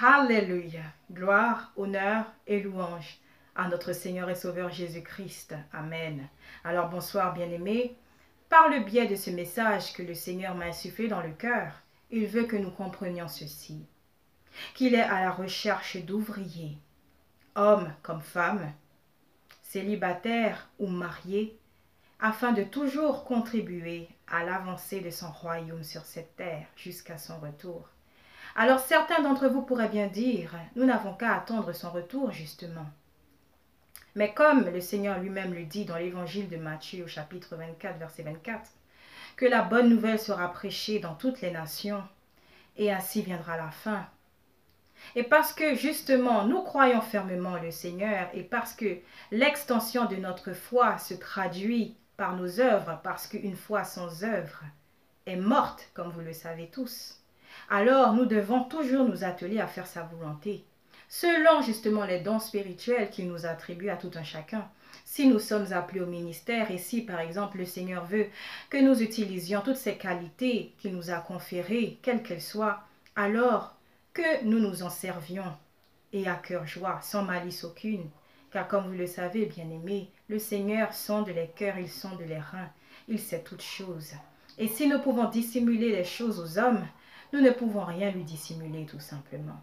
Alléluia. Gloire, honneur et louange à notre Seigneur et Sauveur Jésus-Christ. Amen. Alors bonsoir bien-aimés. Par le biais de ce message que le Seigneur m'a insufflé dans le cœur, il veut que nous comprenions ceci. Qu'il est à la recherche d'ouvriers, hommes comme femmes, célibataires ou mariés, afin de toujours contribuer à l'avancée de son royaume sur cette terre jusqu'à son retour. Alors certains d'entre vous pourraient bien dire, nous n'avons qu'à attendre son retour justement. Mais comme le Seigneur lui-même le dit dans l'évangile de Matthieu au chapitre 24, verset 24, que la bonne nouvelle sera prêchée dans toutes les nations, et ainsi viendra la fin. Et parce que justement nous croyons fermement le Seigneur, et parce que l'extension de notre foi se traduit par nos œuvres, parce qu'une foi sans œuvre est morte, comme vous le savez tous, alors nous devons toujours nous atteler à faire sa volonté, selon justement les dons spirituels qu'il nous attribue à tout un chacun. Si nous sommes appelés au ministère et si par exemple le Seigneur veut que nous utilisions toutes ces qualités qu'il nous a conférées, quelles qu'elles soient, alors que nous nous en servions et à cœur joie, sans malice aucune. Car comme vous le savez, bien-aimés, le Seigneur sonde les cœurs, il sonde les reins, il sait toutes choses. Et si nous pouvons dissimuler les choses aux hommes, nous ne pouvons rien lui dissimuler tout simplement.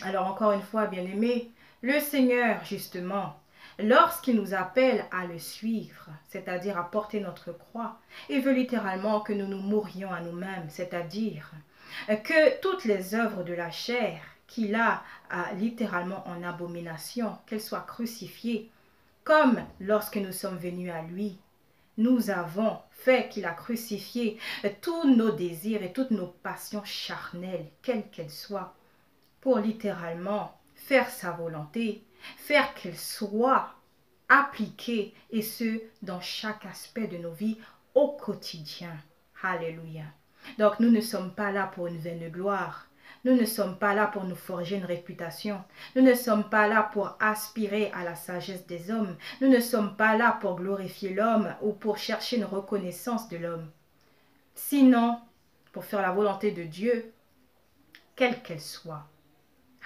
Alors encore une fois, bien-aimés, le Seigneur justement, lorsqu'il nous appelle à le suivre, c'est-à-dire à porter notre croix, il veut littéralement que nous nous mourions à nous-mêmes, c'est-à-dire que toutes les œuvres de la chair qu'il a littéralement en abomination, qu'elles soient crucifiées, comme lorsque nous sommes venus à lui, nous avons fait qu'il a crucifié tous nos désirs et toutes nos passions charnelles, quelles qu'elles soient, pour littéralement faire sa volonté, faire qu'elle soit appliquée, et ce, dans chaque aspect de nos vies au quotidien. Alléluia. Donc nous ne sommes pas là pour une vaine gloire. Nous ne sommes pas là pour nous forger une réputation. Nous ne sommes pas là pour aspirer à la sagesse des hommes. Nous ne sommes pas là pour glorifier l'homme ou pour chercher une reconnaissance de l'homme. Sinon, pour faire la volonté de Dieu, quelle qu'elle soit.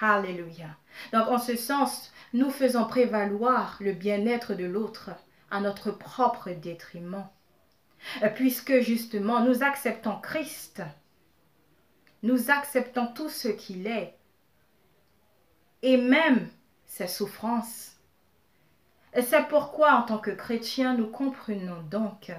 Alléluia. Donc en ce sens, nous faisons prévaloir le bien-être de l'autre à notre propre détriment. Puisque justement nous acceptons Christ, nous acceptons tout ce qu'il est, et même ses souffrances. Et c'est pourquoi en tant que chrétiens, nous comprenons donc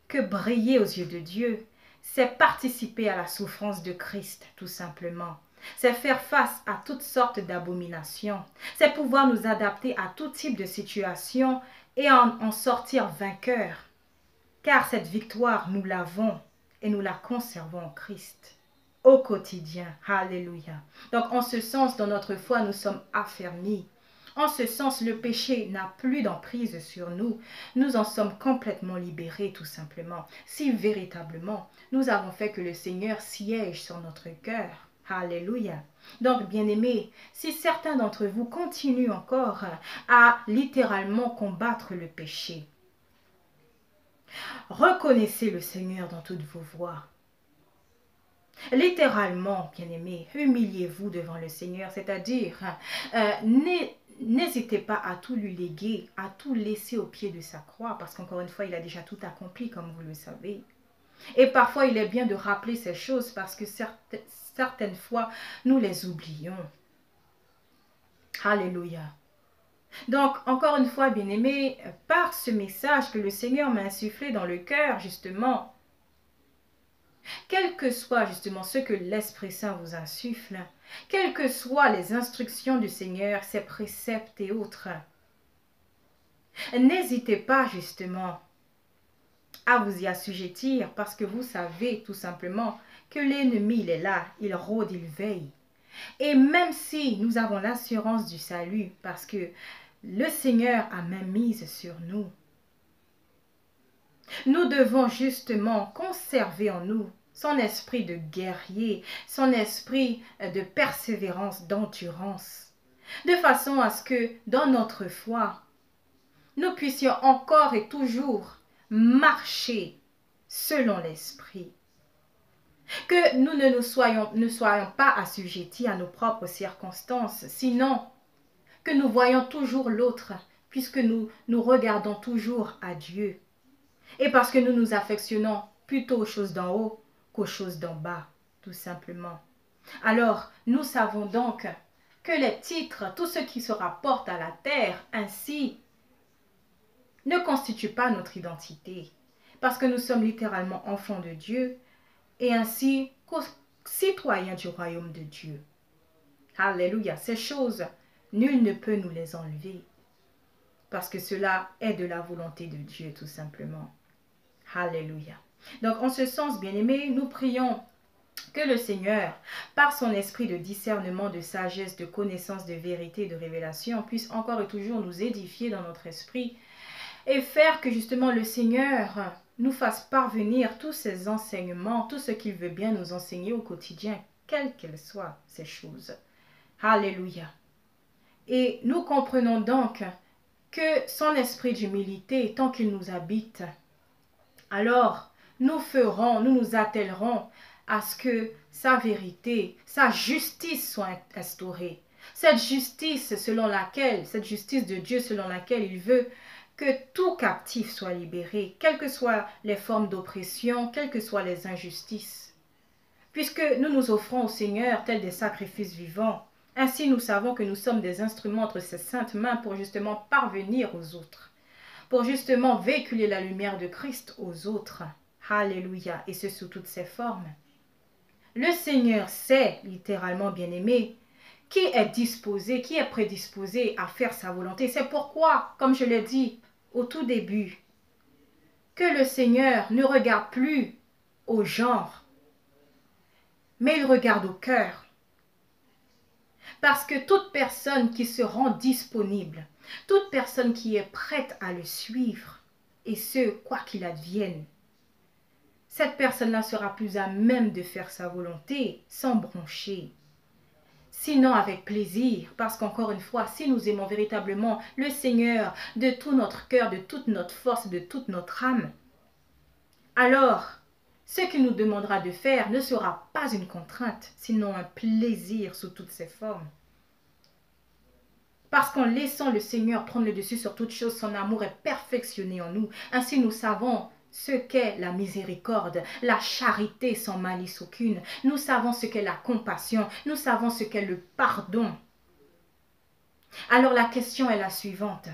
que briller aux yeux de Dieu, c'est participer à la souffrance de Christ, tout simplement. C'est faire face à toutes sortes d'abominations. C'est pouvoir nous adapter à tout type de situation et en sortir vainqueurs. Car cette victoire, nous l'avons et nous la conservons en Christ au quotidien. Alléluia. Donc en ce sens, dans notre foi, nous sommes affermis. En ce sens, le péché n'a plus d'emprise sur nous. Nous en sommes complètement libérés, tout simplement. Si véritablement, nous avons fait que le Seigneur siège sur notre cœur. Alléluia. Donc, bien-aimés, si certains d'entre vous continuent encore à littéralement combattre le péché, reconnaissez le Seigneur dans toutes vos voies. Littéralement, bien-aimés, humiliez-vous devant le Seigneur, c'est-à-dire n'hésitez pas à tout lui léguer, à tout laisser au pied de sa croix, parce qu'encore une fois, il a déjà tout accompli, comme vous le savez. Et parfois, il est bien de rappeler ces choses parce que certaines fois, nous les oublions. Alléluia. Donc, encore une fois, bien-aimés, par ce message que le Seigneur m'a insufflé dans le cœur, justement, quel que soit justement ce que l'Esprit Saint vous insuffle, quelles que soient les instructions du Seigneur, ses préceptes et autres, n'hésitez pas justement à vous y assujettir parce que vous savez tout simplement que l'ennemi, il est là, il rôde, il veille. Et même si nous avons l'assurance du salut parce que le Seigneur a main mise sur nous, nous devons justement conserver en nous son esprit de guerrier, son esprit de persévérance, d'endurance, de façon à ce que dans notre foi, nous puissions encore et toujours marcher selon l'esprit. Que nous ne soyons pas assujettis à nos propres circonstances, sinon que nous voyons toujours l'autre, puisque nous regardons toujours à Dieu. Et parce que nous nous affectionnons plutôt aux choses d'en haut qu'aux choses d'en bas, tout simplement. Alors, nous savons donc que les titres, tout ce qui se rapporte à la terre, ainsi, ne constituent pas notre identité. Parce que nous sommes littéralement enfants de Dieu et ainsi citoyens du royaume de Dieu. Alléluia. Ces choses, nul ne peut nous les enlever. Parce que cela est de la volonté de Dieu, tout simplement. Alléluia. Donc, en ce sens, bien-aimés, nous prions que le Seigneur, par son esprit de discernement, de sagesse, de connaissance, de vérité, de révélation, puisse encore et toujours nous édifier dans notre esprit et faire que justement le Seigneur nous fasse parvenir tous ces enseignements, tout ce qu'il veut bien nous enseigner au quotidien, quelles qu'elles soient ces choses. Alléluia. Et nous comprenons donc que son esprit d'humilité, tant qu'il nous habite, alors nous nous attellerons à ce que sa vérité, sa justice soit instaurée. Cette justice de Dieu selon laquelle il veut que tout captif soit libéré, quelles que soient les formes d'oppression, quelles que soient les injustices. Puisque nous nous offrons au Seigneur tels des sacrifices vivants, ainsi nous savons que nous sommes des instruments entre ses saintes mains pour justement parvenir aux autres, pour justement véhiculer la lumière de Christ aux autres. Alléluia, et ce sous toutes ses formes. Le Seigneur sait, littéralement bien-aimé, qui est disposé, qui est prédisposé à faire sa volonté. C'est pourquoi, comme je l'ai dit au tout début, que le Seigneur ne regarde plus au genre, mais il regarde au cœur. Parce que toute personne qui se rend disponible, toute personne qui est prête à le suivre, et ce, quoi qu'il advienne, cette personne-là sera plus à même de faire sa volonté sans broncher. Sinon avec plaisir, parce qu'encore une fois, si nous aimons véritablement le Seigneur de tout notre cœur, de toute notre force, de toute notre âme, alors ce qu'il nous demandera de faire ne sera pas une contrainte, sinon un plaisir sous toutes ses formes. Parce qu'en laissant le Seigneur prendre le dessus sur toute chose, son amour est perfectionné en nous. Ainsi nous savons ce qu'est la miséricorde, la charité sans malice aucune. Nous savons ce qu'est la compassion, nous savons ce qu'est le pardon. Alors la question est la suivante.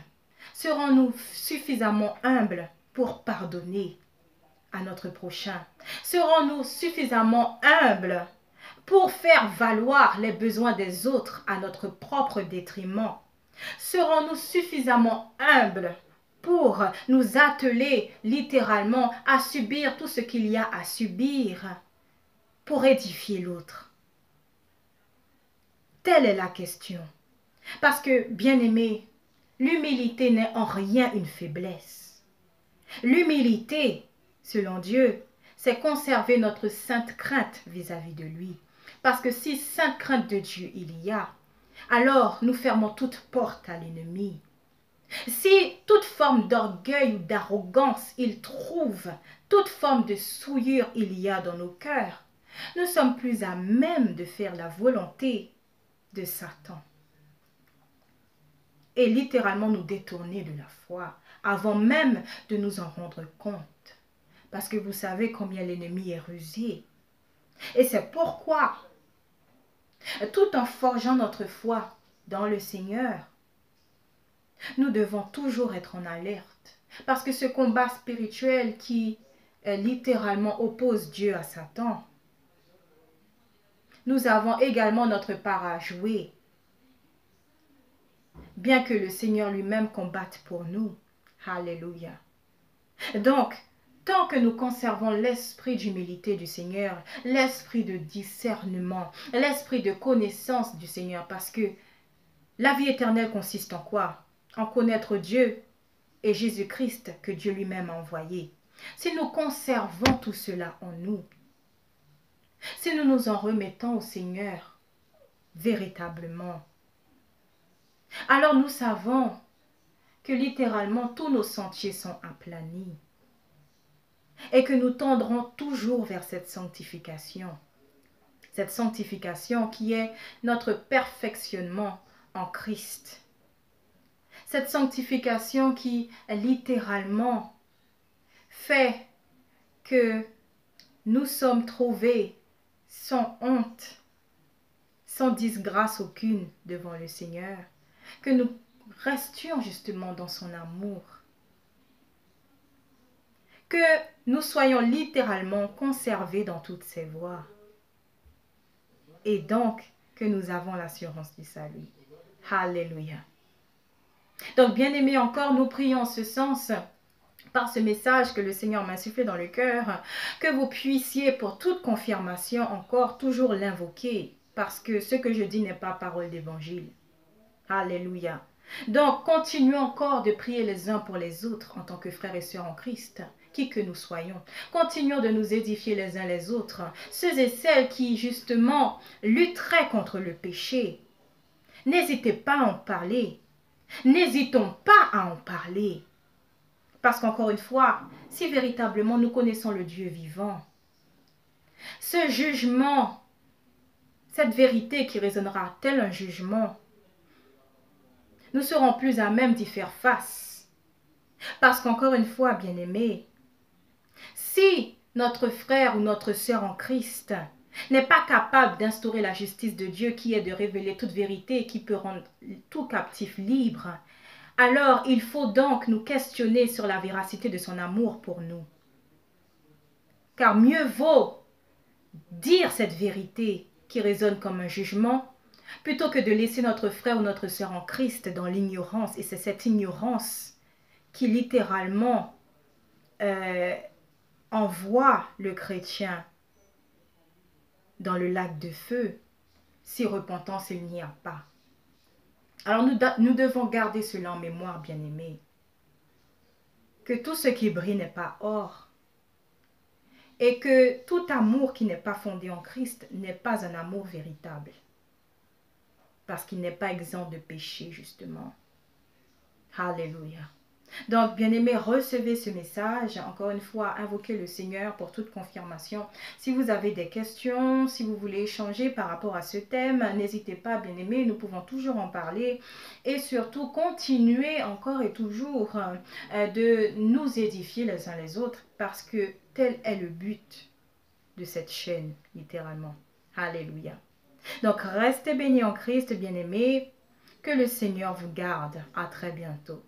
Serons-nous suffisamment humbles pour pardonner à notre prochain? Serons-nous suffisamment humbles pour faire valoir les besoins des autres à notre propre détriment? Serons-nous suffisamment humbles pour nous atteler littéralement à subir tout ce qu'il y a à subir pour édifier l'autre? Telle est la question. Parce que, bien-aimé, l'humilité n'est en rien une faiblesse. L'humilité, selon Dieu, c'est conserver notre sainte crainte vis-à-vis de lui. Parce que si sainte crainte de Dieu il y a, alors nous fermons toute porte à l'ennemi. Si toute forme d'orgueil ou d'arrogance il trouve, toute forme de souillure il y a dans nos cœurs, nous sommes plus à même de faire la volonté de Satan. Et littéralement nous détourner de la foi, avant même de nous en rendre compte. Parce que vous savez combien l'ennemi est rusé. Et c'est pourquoi, tout en forgeant notre foi dans le Seigneur, nous devons toujours être en alerte. Parce que ce combat spirituel qui littéralement oppose Dieu à Satan, nous avons également notre part à jouer. Bien que le Seigneur lui-même combatte pour nous. Alléluia. Donc, tant que nous conservons l'esprit d'humilité du Seigneur, l'esprit de discernement, l'esprit de connaissance du Seigneur, parce que la vie éternelle consiste en quoi? En connaître Dieu et Jésus-Christ que Dieu lui-même a envoyé. Si nous conservons tout cela en nous, si nous nous en remettons au Seigneur véritablement, alors nous savons que littéralement tous nos sentiers sont aplanis. et que nous tendrons toujours vers cette sanctification. Cette sanctification qui est notre perfectionnement en Christ. Cette sanctification qui littéralement fait que nous sommes trouvés sans honte, sans disgrâce aucune devant le Seigneur, que nous restions justement dans son amour, que nous soyons littéralement conservés dans toutes ses voies, et donc que nous avons l'assurance du salut. Alléluia. Donc, bien-aimés, encore, nous prions en ce sens, par ce message que le Seigneur m'a insufflé dans le cœur, que vous puissiez, pour toute confirmation, encore toujours l'invoquer, parce que ce que je dis n'est pas parole d'évangile. Alléluia. Donc, continuons encore de prier les uns pour les autres en tant que frères et sœurs en Christ, qui que nous soyons. Continuons de nous édifier les uns les autres, ceux et celles qui, justement, lutteraient contre le péché. N'hésitez pas à en parler. N'hésitons pas à en parler. Parce qu'encore une fois, si véritablement nous connaissons le Dieu vivant, ce jugement, cette vérité qui résonnera tel un jugement, nous serons plus à même d'y faire face. Parce qu'encore une fois, bien-aimés, si notre frère ou notre sœur en Christ n'est pas capable d'instaurer la justice de Dieu qui est de révéler toute vérité et qui peut rendre tout captif libre, alors il faut donc nous questionner sur la véracité de son amour pour nous. Car mieux vaut dire cette vérité qui résonne comme un jugement, plutôt que de laisser notre frère ou notre sœur en Christ dans l'ignorance. Et c'est cette ignorance qui littéralement envoie le chrétien dans le lac de feu, si repentance il n'y a pas. Alors nous devons garder cela en mémoire, bien-aimés, que tout ce qui brille n'est pas or, et que tout amour qui n'est pas fondé en Christ n'est pas un amour véritable, parce qu'il n'est pas exempt de péché, justement. Alléluia. Donc, bien-aimés, recevez ce message. Encore une fois, invoquez le Seigneur pour toute confirmation. Si vous avez des questions, si vous voulez échanger par rapport à ce thème, n'hésitez pas, bien-aimés, nous pouvons toujours en parler. Et surtout, continuez encore et toujours de nous édifier les uns les autres, parce que tel est le but de cette chaîne, littéralement. Alléluia. Donc, restez bénis en Christ, bien-aimés. Que le Seigneur vous garde. À très bientôt.